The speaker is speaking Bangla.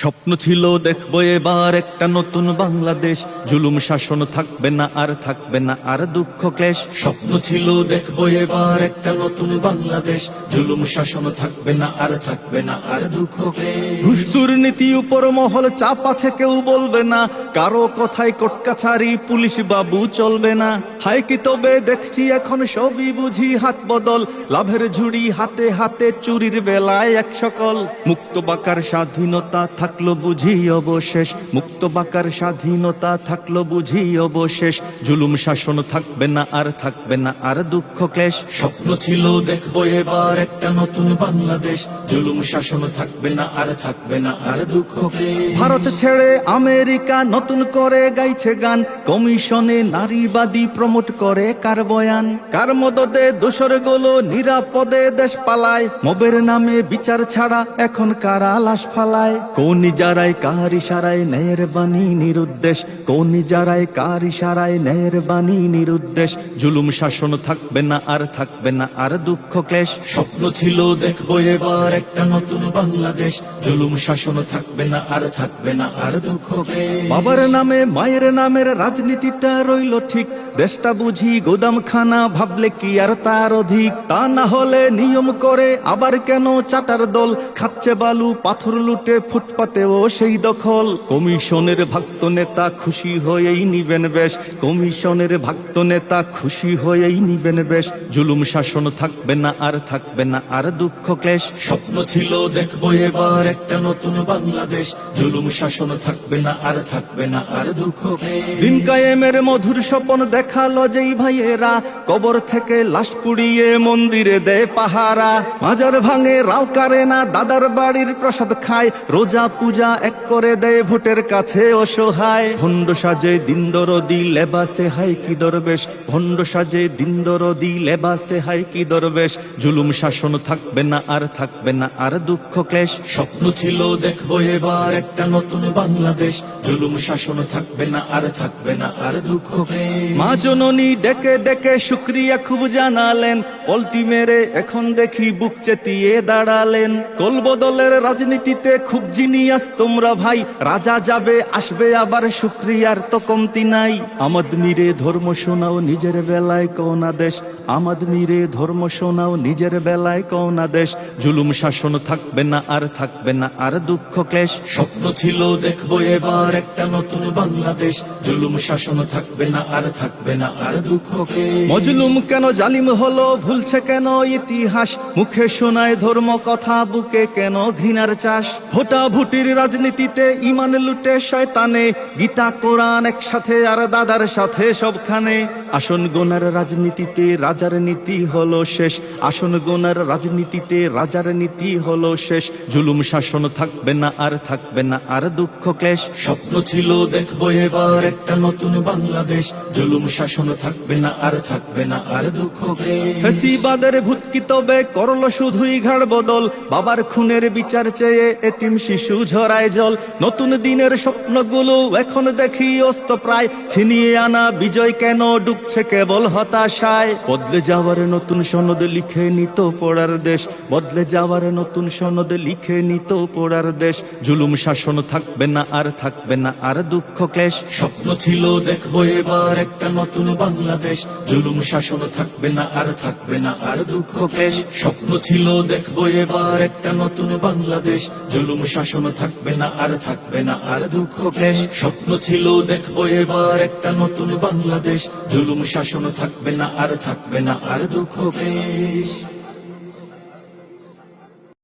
স্বপ্ন ছিল দেখবো এবার একটা নতুন বাংলাদেশ, জুলুম শাসন থাকবে না আর থাকবে না আর দুঃখ ক্লেশ। স্বপ্ন ছিল দেখবো এবার একটা নতুন বাংলাদেশ, জুলুম শাসন থাকবে না আর থাকবে না আর দুঃখ ক্লেশ। ঘুষ দুর্নীতি উপর মহল চাপ আছে, কেউ বলবে না, কারো কথায় কোর্ট কাছারি পুলিশ বাবু চলবে না। হায় কি তবে দেখছি এখন সবই বুঝি হাত বদল, লাভের ঝুড়ি হাতে হাতে চুরির বেলায় এক সকল। মুক্ত বাকার স্বাধীনতা থাকলো বুঝি অবশেষ, মুক্ত বাকার স্বাধীনতা থাকলো বুঝি অবশেষ। জুলুম শাসন থাকবে না আর থাকবে না আর দুঃখ ক্লেশ। স্বপ্ন ছিল দেখবো এবার একটা নতুন বাংলাদেশ, জুলুম শাসন থাকবে না আর থাকবে না আর দুঃখ ক্লেশ। ভারত ছেড়ে আমেরিকা নতুন করে গাইছে গান, কমিশনে নারীবাদী প্রমোট করে কার বয়ান। কার মদদে দোসর গুলো নিরাপদে দেশ পালায়, মবের নামে বিচার ছাড়া এখন কারা লাশ ফালায়। কোন যারাই কার ইশারায় ন্যায়ের বাণী নিরুদ্দেশ, কোন যারাই কার ইশারায় ন্যায়ের বাণী নিরুদ্দেশ। জুলুম শাসন থাকবে না আর থাকবে না আর দুঃখ ক্লেশ। স্বপ্ন ছিল দেখবো এবার একটা নতুন বাংলাদেশ, জুলুম শাসন থাকবে না আর থাকবে না আর দুঃখ ক্লেশ। বাবার নামে মায়ের নামের রাজনীতিটা রইল ঠিক, দেশটা বুঝি গোদামখানা ভাবলে কি আর তার অধিক। তা না হলে নিয়ম করে আবার কেন চাটার দল, খাচ্ছে বালু পাথর লুটে ফুটপাতেও সেই দখল। কমিশনের ভক্ত নেতা খুশি হয়েই নিবেন বেশ, কমিশনের ভক্ত নেতা খুশি হয়েই নিবেন বেশ। জুলুম শাসন থাকবে না আর থাকবে না আর দুঃখ ক্লেশ। স্বপ্ন ছিল দেখবো এবার একটা নতুন বাংলাদেশ, জুলুম শাসন থাকবে না আর থাকবে না আর দুঃখ ক্লেশ। দিন কায়েমের মধুর স্বপন দেখালো যেই ভাইয়েরা, কবর থেকে লাশ পুড়িয়ে মন্দিরে দেয় পাহারা। মাজার ভাঙে রাও কারে না, দাদার বাড়ির প্রসাদ খায়, রোজা পূজা এক করে দেয় ভোটের কাছে অসহায়। ভণ্ড সাজে দিন দরদি লেবাসে হাই কি দরবেশ, ভণ্ড সাজে দিন দরদি লেবাসে হাই কি দরবেশ। জুলুম শাসন থাকবে না আর থাকবে না আর দুঃখ ক্লেশ। স্বপ্ন ছিল দেখবো এবার একটা নতুন বাংলাদেশ, জুলুম শাসন থাকবে না আর থাকবে না আর দুঃখ ক্লেশ। মা জননী ডেকে ডেকে শুক্রিয়া খুব জানালেন, পল্টি মেরে এখন দেখি বুক চেতিয়ে দাঁড়ালেন। কলবদলের রাজনীতিতে খুব জিনিয়াস তোমরা ভাই, রাজা যাবে আসবে আবার শুক্রিয়ার তো কমতি নাই। আমাদ মিরে ধর্ম শোনাও নিজের বেলায় কওনা দেশ, আমাদ মিরে ধর্ম শোনাও নিজের বেলায় কওনা দেশ। জুলুম শাসন থাকবে না আর থাকবে না আর দুঃখ ক্লেশ। স্বপ্ন ছিল দেখবো এবার একটা নতুন বাংলাদেশ, জুলুম শাসন থাকবে না আর থাকবে না আর দুঃখ ক্লেশ। মজলুম কেন জালিম হলো, ভুলছে কেন ইতিহাস, মুখে শোনায় ধর্ম কথা বুকে কেন ঘৃণার চাষ। ভোটা ভুটির রাজনীতিতে ইমান লুটে শয়তানে, গীতা কোরআন একসাথে আর দাদার সাথে সবখানে। আসন গোনার রাজনীতিতে রাজার নীতি হলো শেষ, আসন গোনার রাজনীতিতে রাজার নীতি হলো শেষ। জুলুম শাসন থাকবে না আর থাকবে না আর দুঃখ ক্লেশ। স্বপ্ন ছিল দেখবো এবার একটা নতুন বাংলাদেশ, জুলুম শাসন থাকবে না আর থাকবে না আর দুঃখ ক্লেশ। ফেসিবাদের ভুতকি তবে করলো শুধুই ঘাড় বদল, বাবার খুনের বিচার চেয়ে এতিম শিশু ঝরায় জল। নতুন দিনের স্বপ্নগুলো এখন দেখি অস্ত প্রায়, ছিনিয়ে আনা বিজয় কেন ডুবছে কেবল হতাশায়। বদলে যাওয়ার নতুন সনদ লিখে নিত পড়ার দেশ, বদলে যাওয়ার নতুন সনদ লিখে নিত পড়ার দেশ। জুলুম শাসন থাকবে না আর থাকবে না আর দুঃখ ক্লেশ। স্বপ্ন ছিল দেখবো এবার একটা নতুন বাংলাদেশ, জুলুম শাসন থাকবে না আর থাকবে না আর দুঃখ ক্লেশ। স্বপ্ন ছিল দেখবো এবার একটা নতুন বাংলাদেশ, জুলুম শাসন থাকবে না আর থাকবে না আর দুঃখ ক্লেশ। স্বপ্ন ছিল দেখবো এবার একটা নতুন বাংলাদেশ, জুলুম শাসন থাকবে না আর থাকবে না আর দুঃখ ক্লেশ।